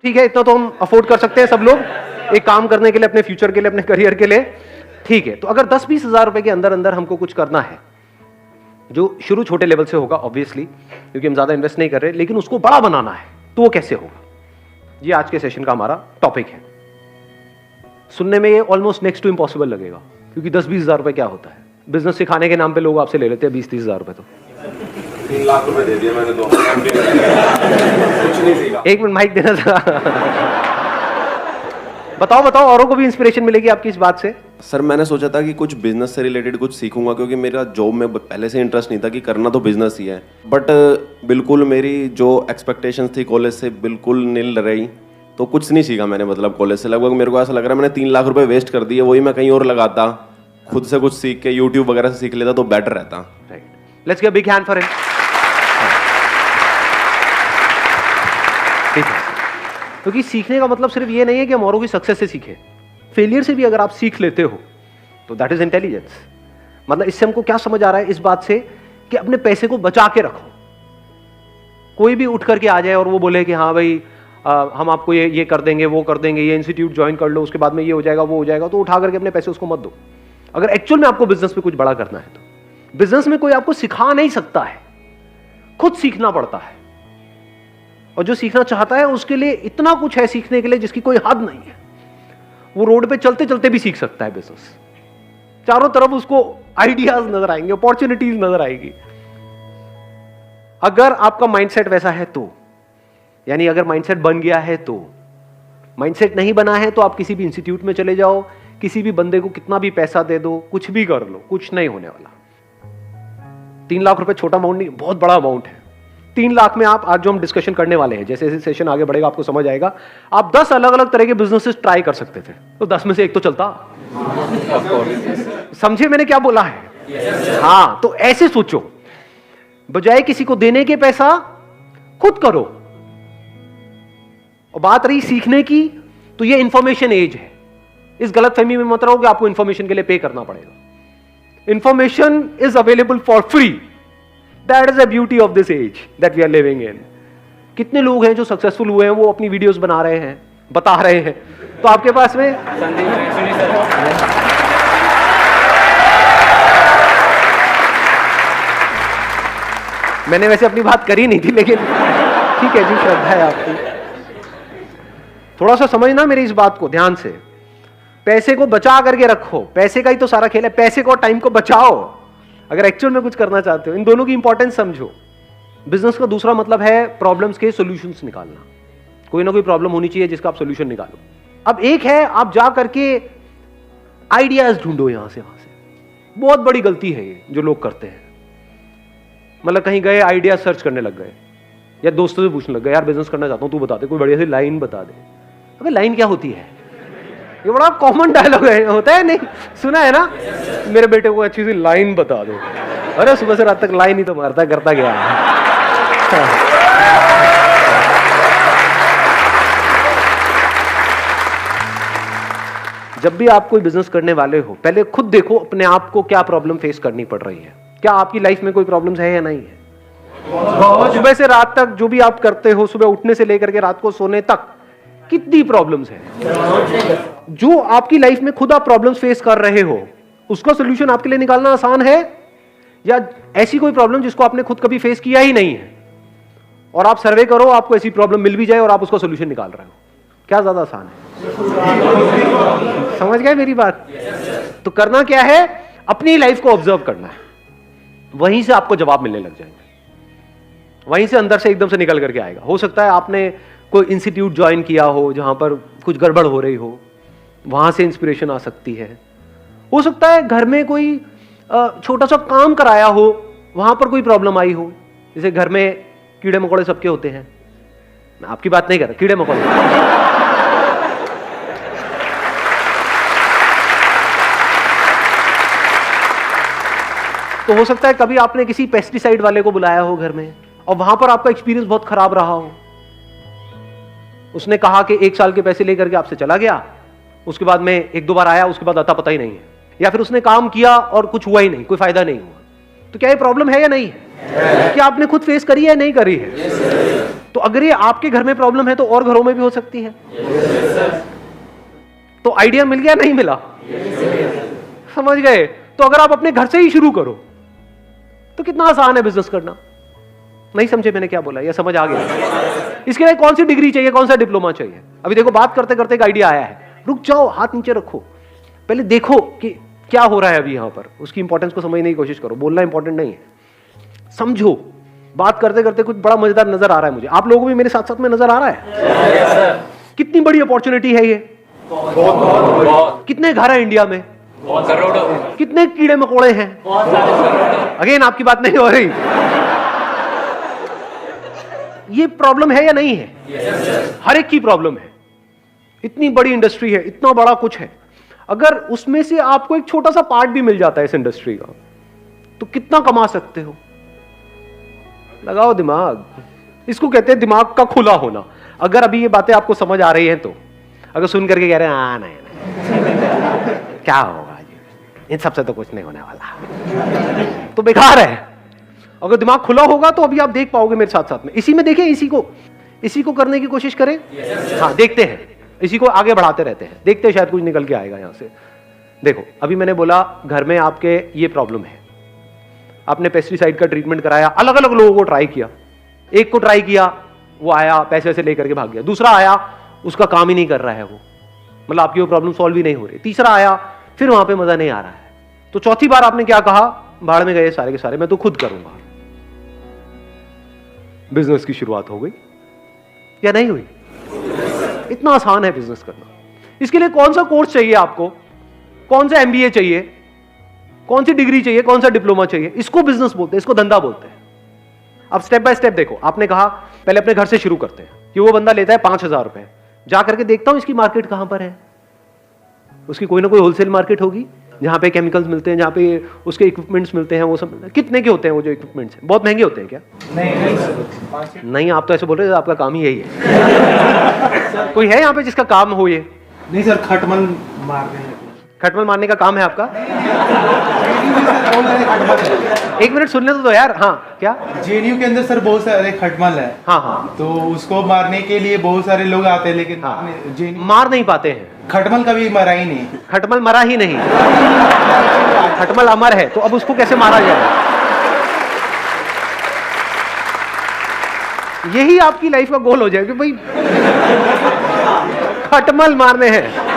ठीक है, इतना तो हम अफोर्ड कर सकते हैं सब लोग, एक काम करने के लिए, अपने फ्यूचर के लिए, अपने करियर के लिए। ठीक है, तो अगर 10-20 हज़ार रुपए के अंदर अंदर हमको कुछ करना है, जो शुरू छोटे लेवल से होगा ऑब्वियसली, क्योंकि हम ज्यादा इन्वेस्ट नहीं कर रहे, लेकिन उसको बड़ा बनाना है, तो वो कैसे होगा? ये आज के सेशन का हमारा टॉपिक है। सुनने में ये ऑलमोस्ट नेक्स्ट टू इम्पॉसिबल लगेगा, क्योंकि 10-20 हज़ार रुपए क्या होता है? बिजनेस सिखाने के नाम पे लोग आपसे ले लेते हैं 20-30 हज़ार रुपए। तो 3 लाख रुपए दे दिए मैंने, 2 कुछ नहीं सीखा। एक मिनट माइक देना था। बताओ, औरों को भी इंस्पिरेशन मिलेगी आपकी इस बात से। सर मैंने सोचा था कि कुछ बिजनेस से रिलेटेड कुछ सीखूंगा, क्योंकि मेरा जॉब में पहले से इंटरेस्ट नहीं था कि करना तो बिजनेस ही है, बट बिल्कुल मेरी जो एक्सपेक्टेशंस थी कॉलेज से बिल्कुल नील रही, तो कुछ नहीं सीखा मैंने। मतलब कॉलेज से लगभग मेरे को ऐसा लग रहा है मैंने 3 लाख रुपए वेस्ट कर दिए, वही मैं कहीं और लगाता, खुद से कुछ सीख के यूट्यूब वगैरह से सीख लेता तो बेटर रहता। Right, let's give big hand for him. ठीक है, क्योंकि सीखने का मतलब सिर्फ ये नहीं है कि हम औरों की सक्सेस से सीखें, फेलियर से भी अगर आप सीख लेते हो तो दैट इज इंटेलिजेंस। मतलब इससे हमको क्या समझ आ रहा है इस बात से कि अपने पैसे को बचा के रखो। कोई भी उठ करके आ जाए और वो बोले कि हाँ भाई हम आपको ये कर देंगे, वो कर देंगे, ये इंस्टीट्यूट ज्वाइन कर लो, उसके बाद में ये हो जाएगा, वो हो जाएगा, तो उठा करके अपने पैसे उसको मत दो। अगर एक्चुअल में आपको बिजनेस में कुछ बड़ा करना है तो बिजनेस में कोई आपको सिखा नहीं सकता है, खुद सीखना पड़ता है। और जो सीखना चाहता है उसके लिए इतना कुछ है सीखने के लिए जिसकी कोई हद नहीं है। वो रोड पे चलते चलते भी सीख सकता है बिजनेस। चारों तरफ उसको आइडियाज नजर आएंगे, अपॉर्चुनिटीज नजर आएगी। अगर आपका माइंडसेट वैसा है तो, यानी अगर माइंडसेट बन गया है तो। माइंडसेट नहीं बना है तो आप किसी भी इंस्टीट्यूट में चले जाओ, किसी भी बंदे को कितना भी पैसा दे दो, कुछ भी कर लो, कुछ नहीं होने वाला। 3 लाख रुपए छोटा अमाउंट नहीं, बहुत बड़ा अमाउंट है। 3 लाख में आप, आज जो हम डिस्कशन करने वाले हैं, जैसे जैसे सेशन आगे बढ़ेगा आपको समझ आएगा, आप 10 अलग अलग तरह के बिजनेसेस ट्राई कर सकते थे, तो 10 में से एक तो चलता। समझे मैंने क्या बोला है? हाँ, तो ऐसे सोचो, बजाय किसी को देने के पैसा खुद करो। और बात रही सीखने की, तो ये इंफॉर्मेशन एज है। इस गलतफहमी में मत रहो कि आपको इंफॉर्मेशन के लिए पे करना पड़ेगा। Information is available for free. That is the beauty of this age that we are living in. कितने लोग हैं जो सक्सेसफुल हुए हैं, वो अपनी वीडियोस बना रहे हैं, बता रहे हैं, तो आपके पास में मैंने वैसे अपनी बात करी नहीं थी, लेकिन ठीक है जी, श्रद्धा है आपकी। थोड़ा सा समझना मेरी इस बात को ध्यान से। पैसे को बचा करके रखो, पैसे का ही तो सारा खेल है। पैसे को, टाइम को बचाओ अगर एक्चुअल में कुछ करना चाहते हो। इन दोनों की इंपॉर्टेंस समझो। बिजनेस का दूसरा मतलब है प्रॉब्लम्स के सॉल्यूशंस निकालना। कोई ना कोई प्रॉब्लम होनी चाहिए जिसका आप सॉल्यूशन निकालो। अब एक है, आप जा करके आइडियाज ढूंढो यहां से वहां से। बहुत बड़ी गलती है ये जो लोग करते हैं। मतलब कहीं गए, आइडिया सर्च करने लग गए, या दोस्तों से पूछने लग गए, यार बिजनेस करना चाहता हूं, तू बता दे, कोई बढ़िया सी लाइन बता दे। अबे लाइन क्या होती है? ये बड़ा कॉमन डायलॉग है, होता है नहीं? सुना है ना? मेरे बेटे को अच्छी सी लाइन बता दो। अरे सुबह से रात तक लाइन ही तो मारता करता गया। जब भी आप कोई बिजनेस करने वाले हो, पहले खुद देखो अपने आप को क्या प्रॉब्लम फेस करनी पड़ रही है। क्या आपकी लाइफ में कोई प्रॉब्लम्स है या नहीं है? सुबह से रात तक जो भी आप करते हो, सुबह उठने से लेकर के रात को सोने तक, कितनी प्रॉब्लम्स हैं? जो आपकी लाइफ में खुद आप प्रॉब्लम्स फेस कर रहे हो, उसका सॉल्यूशन आपके लिए निकालना आसान है, या ऐसी कोई प्रॉब्लम जिसको आपने खुद कभी फेस किया ही नहीं है और आप सर्वे करो, आपको ऐसी प्रॉब्लम मिल भी जाए और आप उसका सॉल्यूशन निकाल रहे हो? क्या ज्यादा आसान है? समझ गए मेरी बात? तो करना क्या है, अपनी लाइफ को ऑब्जर्व करना है, वहीं से आपको जवाब मिलने लग जाएंगे, वहीं से अंदर से एकदम से निकल करके आएगा। हो सकता है आपने कोई इंस्टीट्यूट ज्वाइन किया हो जहां पर कुछ गड़बड़ हो रही हो, वहां से इंस्पिरेशन आ सकती है। हो सकता है घर में कोई छोटा सा काम कराया हो, वहां पर कोई प्रॉब्लम आई हो। जैसे घर में कीड़े मकोड़े सबके होते हैं, मैं आपकी बात नहीं कर रहा, कीड़े मकोड़े। तो हो सकता है कभी आपने किसी पेस्टिसाइड वाले को बुलाया हो घर में, और वहां पर आपका एक्सपीरियंस बहुत खराब रहा हो। उसने कहा कि 1 साल के पैसे लेकर के आपसे चला गया, उसके बाद में 1-2 बार आया, उसके बाद अता पता ही नहीं है। या फिर उसने काम किया और कुछ हुआ ही नहीं, कोई फायदा नहीं हुआ। तो क्या ये प्रॉब्लम है या नहीं है? क्या आपने खुद फेस करी है या नहीं करी है? तो अगर ये आपके घर में प्रॉब्लम है तो और घरों में भी हो सकती है। तो आइडिया मिल गया, नहीं मिला? समझ गए? तो अगर आप अपने घर से ही शुरू करो तो कितना आसान है बिजनेस करना। नहीं समझे मैंने क्या बोला, या समझ आ गया? इसके लिए कौन सी डिग्री चाहिए, कौन सा डिप्लोमा चाहिए? अभी देखो बात करते करते एक आइडिया आया है, रुक जाओ, हाथ नीचे रखो, पहले देखो कि क्या हो रहा है अभी यहां पर, उसकी इंपॉर्टेंस को समझने की कोशिश करो। बोलना इंपॉर्टेंट नहीं है, समझो। बात करते करते कुछ बड़ा मजेदार नजर आ रहा है मुझे, आप लोगों को भी मेरे साथ साथ में नजर आ रहा है? कितनी बड़ी अपॉर्चुनिटी है ये, कितने घर है इंडिया में, कितने कीड़े मकोड़े हैं, अगेन आपकी बात नहीं हो रही। ये प्रॉब्लम है या नहीं है? हर एक की प्रॉब्लम है। इतनी बड़ी इंडस्ट्री है, इतना बड़ा कुछ है, अगर उसमें से आपको एक छोटा सा पार्ट भी मिल जाता है इस इंडस्ट्री का, तो कितना कमा सकते हो? लगाओ दिमाग, इसको कहते हैं दिमाग का खुला होना। अगर अभी ये बातें आपको समझ आ रही हैं तो, अगर सुन करके कह रहे हैं नहीं क्या होगा जी, इन सबसे तो कुछ नहीं होने वाला, तो बेकार है। अगर दिमाग खुला होगा तो अभी आप देख पाओगे मेरे साथ साथ में। इसी में देखें, इसी को करने की कोशिश करें। हाँ, देखते हैं, इसी को आगे बढ़ाते रहते हैं, देखते हैं शायद कुछ निकल के आएगा यहां से। देखो अभी मैंने बोला घर में आपके ये प्रॉब्लम है, आपने पेस्टिसाइड का ट्रीटमेंट कराया, अलग अलग लोगों को ट्राई किया, एक को ट्राई किया, वो आया पैसे वैसे लेकर के भाग गया, दूसरा आया उसका काम ही नहीं कर रहा है वो, मतलब आपकी वो प्रॉब्लम सॉल्व ही नहीं हो रही, तीसरा आया फिर वहां पे मजा नहीं आ रहा है, तो चौथी बार आपने क्या कहा, भाड़ में गए सारे के सारे, मैं तो खुद करूंगा। बिजनेस की शुरुआत हो गई या नहीं हुई? इतना आसान है बिजनेस करना। इसके लिए कौन सा कोर्स चाहिए आपको, कौन सा एमबीए चाहिए, कौन सी डिग्री चाहिए, कौन सा डिप्लोमा चाहिए? इसको बिजनेस बोलते हैं, इसको धंधा बोलते हैं। अब स्टेप बाय स्टेप देखो, आपने कहा पहले अपने घर से शुरू करते हैं कि वो बंदा लेता है 5,000 रुपए, जा करके देखता हूं इसकी मार्केट कहां पर है, उसकी कोई ना कोई होलसेल मार्केट होगी जहां पे केमिकल्स मिलते हैं, जहां पे उसके इक्विपमेंट्स मिलते हैं, वो सब कितने के होते हैं वो जो इक्विपमेंट्स हैं? बहुत महंगे होते हैं क्या? नहीं, आप तो ऐसे बोल रहे हो, आपका काम ही यही है। कोई है यहाँ पे जिसका काम हो ये? नहीं सर, खटमल मारने का काम है आपका? एक मिनट सुनने तो यार। हाँ, क्या? जेएनयू के अंदर सर बहुत सारे खटमल है। हाँ, तो उसको मारने के लिए बहुत सारे लोग आते हैं, लेकिन मार नहीं पाते हैं। खटमल कभी मरा ही नहीं। खटमल मरा ही नहीं, खटमल अमर है, तो अब उसको कैसे मारा जाए? यही आपकी लाइफ का गोल हो जाए कि भाई खटमल मारने हैं।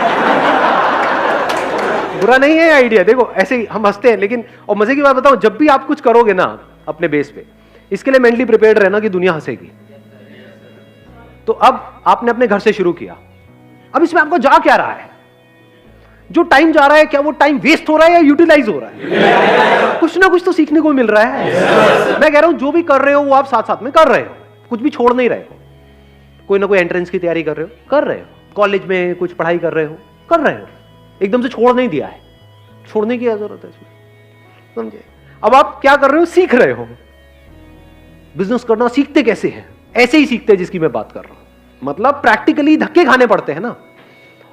बुरा नहीं है आइडिया, देखो ऐसे ही हम हंसते हैं, लेकिन और मजे की बात बताऊं, जब भी आप कुछ करोगे ना अपने बेस पे, इसके लिए मेंटली प्रिपेयर्ड रहना कि दुनिया हंसेगी। तो अब आपने अपने घर से शुरू किया, अब इसमें आपको जा क्या रहा है? जो टाइम जा रहा है, क्या वो टाइम वेस्ट हो रहा है या यूटिलाइज हो रहा है? कुछ ना कुछ तो सीखने को मिल रहा है। मैं कह रहा हूं जो भी कर रहे हो वो आप साथ साथ में कर रहे हो, कुछ भी छोड़ नहीं रहे हो। कोई ना कोई एंट्रेंस की तैयारी कर रहे हो, कर रहे हो, कॉलेज में कुछ पढ़ाई कर रहे हो, कर रहे हो, एकदम से छोड़ नहीं दिया है, छोड़ने की जरूरत है इसमें, समझे? अब आप क्या कर रहे हो, सीख रहे हो। बिजनेस करना सीखते कैसे हैं? ऐसे ही सीखते हैं जिसकी मैं बात कर रहा हूं, मतलब प्रैक्टिकली धक्के खाने पड़ते हैं ना।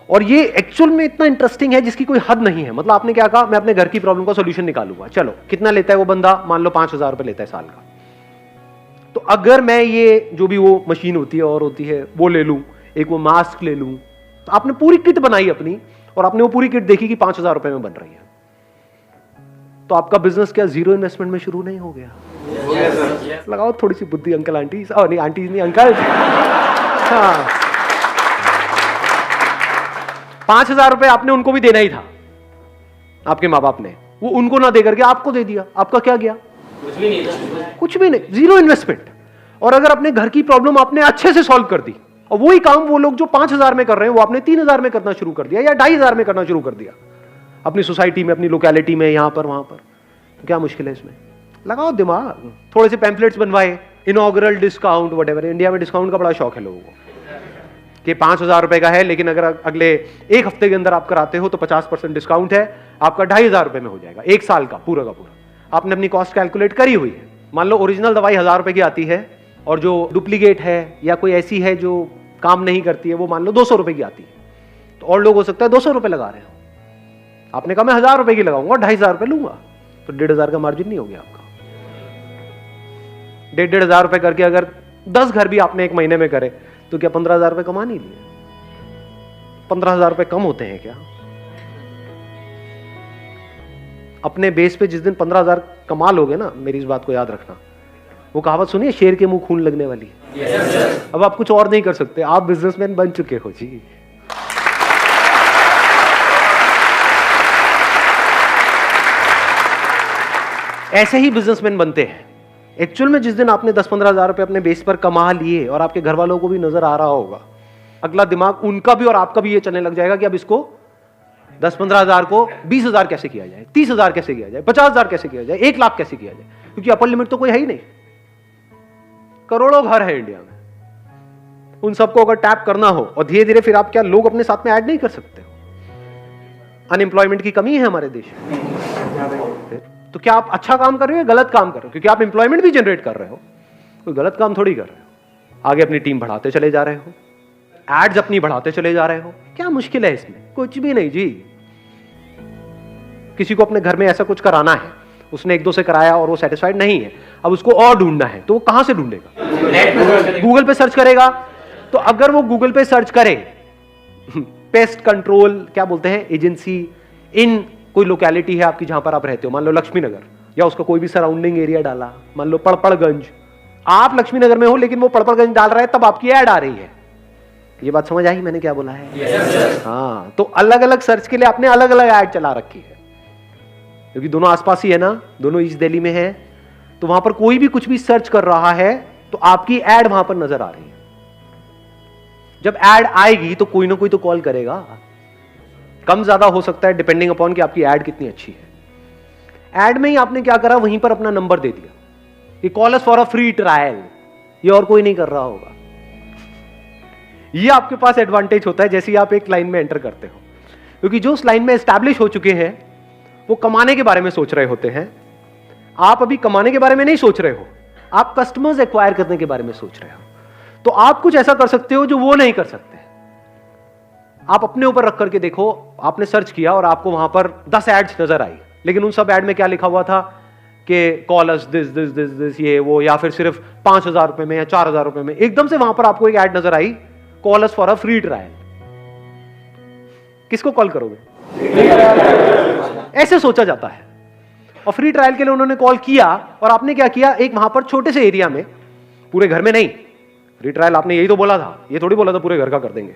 और ये एक्चुअल में इतना इंटरेस्टिंग है जिसकी कोई हद नहीं है। मतलब आपने क्या कहा, मैं अपने घर की प्रॉब्लम का सॉल्यूशन निकालूंगा, चलो कितना लेता है वो बंदा, मान लो 5,000 रुपए लेता है साल का। तो अगर मैं ये जो भी वो मशीन होती है और होती है वो ले लूं, एक वो मास्क ले लूं, तो आपने पूरी किट बनाई अपनी, और आपने वो पूरी किट देखी कि 5,000 रुपए में बन रही है, तो आपका बिजनेस क्या जीरो इन्वेस्टमेंट में शुरू नहीं हो गया? लगाओ थोड़ी सी बुद्धि अंकल आंटी, नहीं आंटी नहीं अंकल। हाँ, 5,000 रुपए आपने उनको भी देना ही था, आपके माँ बाप ने, वो उनको ना दे करके आपको दे दिया, आपका क्या गया? कुछ भी नहीं था, कुछ भी नहीं, जीरो इन्वेस्टमेंट। और अगर अपने घर की प्रॉब्लम आपने अच्छे से सॉल्व कर दी, और वही काम वो लोग जो 5,000 में कर रहे हैं वो आपने 3,000 में करना शुरू कर दिया या 2,500 में करना शुरू कर दिया, अपनी सोसाइटी में, अपनी लोकेलिटी में, यहां पर वहां पर, तो क्या मुश्किल है इसमें? लगाओ दिमाग। थोड़े से पैम्पलेट्स बनवाए, इनॉग्रल डिस्काउंट वटेवर, इंडिया में डिस्काउंट का बड़ा शौक है लोगों को कि 5,000 रुपए का है, लेकिन अगर अगले एक हफ्ते के अंदर आप कराते हो तो 50% डिस्काउंट है, आपका 2,500 रुपए में हो जाएगा, एक साल का पूरा का पूरा। आपने अपनी कॉस्ट कैलकुलेट करी हुई है, मान लो ओरिजिनल दवाई 1,000 रुपए की आती है, और जो डुप्लीकेट है या कोई ऐसी है जो काम नहीं करती है वो मान लो 200 रुपए की आती है, तो और लोग हो सकता है 200 रुपए लगा रहे हो, आपने कहा मैं 1,000 रुपए की लगाऊंगा, 2,500 रुपए लूंगा, तो 1,500 का मार्जिन नहीं हो गया आपका। 1,500 रुपए करके अगर 10 घर भी आपने एक महीने में करे तो क्या 15,000 रुपए कमा नहीं लिए? 15,000 रुपए कम होते हैं क्या? अपने बेस पे जिस दिन 15,000 कमा लोगे ना, मेरी इस बात को याद रखना, वो कहावत सुनिए, शेर के मुंह खून लगने वाली है। अब आप कुछ और नहीं कर सकते, आप बिजनेसमैन बन चुके हो जी। ऐसे ही बिजनेसमैन बनते हैं। एक्चुअल में जिस दिन आपने 10-15,000 रुपए अपने बेस पर कमा लिए और आपके घर वालों को भी नजर आ रहा होगा, अगला दिमाग उनका भी और आपका भी ये चलने लग जाएगा कि अब इसको 10-15,000 को 20,000 कैसे किया जाए, 30,000 कैसे किया जाए, 50,000 कैसे किया जाए, 1 लाख कैसे किया जाए, क्योंकि अपर लिमिट तो कोई है ही नहीं। करोड़ों घर है इंडिया में, उन सबको अगर टैप करना हो और धीरे धीरे फिर आप क्या लोग अपने साथ में ऐड नहीं कर सकते हो? अनएम्प्लॉयमेंट की कमी है हमारे देश में, तो क्या आप अच्छा काम कर रहे हो या गलत काम कर रहे हो? क्योंकि आप एम्प्लॉयमेंट भी जनरेट कर रहे हो, कोई गलत काम थोड़ी कर रहे हो। आगे अपनी टीम बढ़ाते चले जा रहे हो, एड्स अपनी बढ़ाते चले जा रहे हो, क्या मुश्किल है इसमें? कुछ भी नहीं जी। किसी को अपने घर में ऐसा कुछ कराना है, उसने 1-2 से कराया और वो सेटिस्फाइड नहीं है, अब उसको और ढूंढना है, तो वो कहां से ढूंढेगा? गूगल पे सर्च करेगा। तो अगर वो गूगल पे सर्च करे पेस्ट कंट्रोल क्या बोलते हैं एजेंसी इन कोई लोकेलिटी है आपकी जहां पर आप रहते हो, मान लो लक्ष्मी नगर, या उसका कोई भी सराउंडिंग एरिया डाला, मान लो पड़पड़गंज, आप लक्ष्मी नगर में हो लेकिन वो पड़पड़गंज डाल रहा है, तब आपकी ऐड आ रही है। ये बात समझ आई मैंने क्या बोला है? हाँ, तो अलग अलग सर्च के लिए आपने अलग अलग ऐड चला रखी है, क्योंकि दोनों आसपास ही है ना, दोनों ईस्ट दिल्ली में है, तो वहां पर कोई भी कुछ भी सर्च कर रहा है तो आपकी ऐड वहां पर नजर आ रही है। जब ऐड आएगी तो कोई ना कोई तो कॉल करेगा, कम ज्यादा हो सकता है डिपेंडिंग अपॉन कि आपकी ऐड कितनी अच्छी है। ऐड में ही आपने क्या करा, वहीं पर अपना नंबर दे दिया कि call us for a free trial, ये और कोई नहीं कर रहा होगा। ये आपके पास एडवांटेज होता है जैसे ही आप एक लाइन में एंटर करते हो, क्योंकि जो उस लाइन में एस्टैब्लिश हो चुके हैं वो कमाने के बारे में सोच रहे होते हैं। आप अभी कमाने के बारे में नहीं सोच रहे हो, आप कस्टमर्स एक्वायर करने के बारे में सोच रहे हो। तो आप कुछ ऐसा कर सकते हो जो वो नहीं कर सकते। आप अपने ऊपर रख करके देखो, आपने सर्च किया और आपको वहां पर 10 एड्स नजर आई, लेकिन उन सब एड में क्या लिखा हुआ था कि call us this this this this ये वो, या फिर सिर्फ 5,000 रुपए में या 4,000 रुपए में। एकदम से वहां पर आपको एक ऐड नजर आई, call us for a free trial. किसको कॉल करोगे? ऐसे सोचा जाता है। और फ्री ट्रायल के लिए उन्होंने कॉल किया और आपने क्या किया, एक वहां पर छोटे से एरिया में, पूरे घर में नहीं, फ्री ट्रायल आपने यही तो बोला था, ये थोड़ी बोला था पूरे घर का कर देंगे।